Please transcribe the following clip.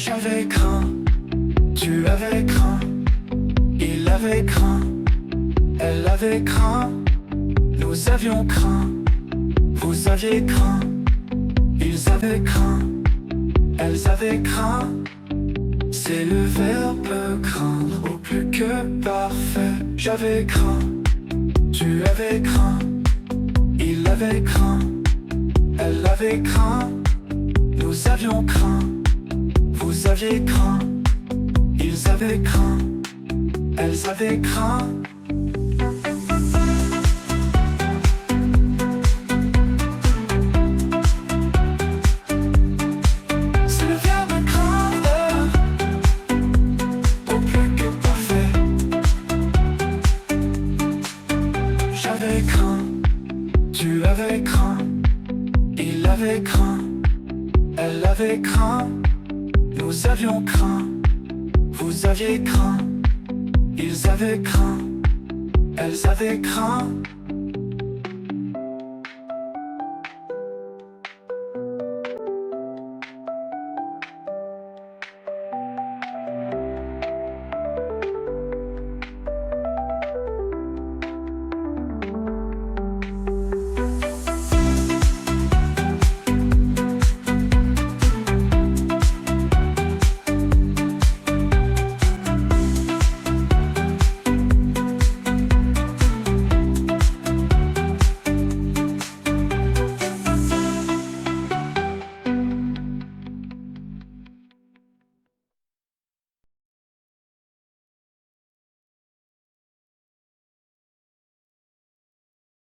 J'avais craint, tu avais craint, il avait craint, elle avait craint, nous avions craint, vous aviez craint, ils avaient craint, elles avaient craint. C'est le verbe craindre au plus que parfait. J'avais craint, tu avais craint, il avait craint, elle avait craint, nous avions craint, vous aviez craint, ils avaient craint, elles avaient craint. C'est le verbe craindre au plus que parfait. J'avais craint, tu avais craint, il avait craint, elle avait craint, nous avions craint, vous aviez craint, ils avaient craint, elles avaient craint.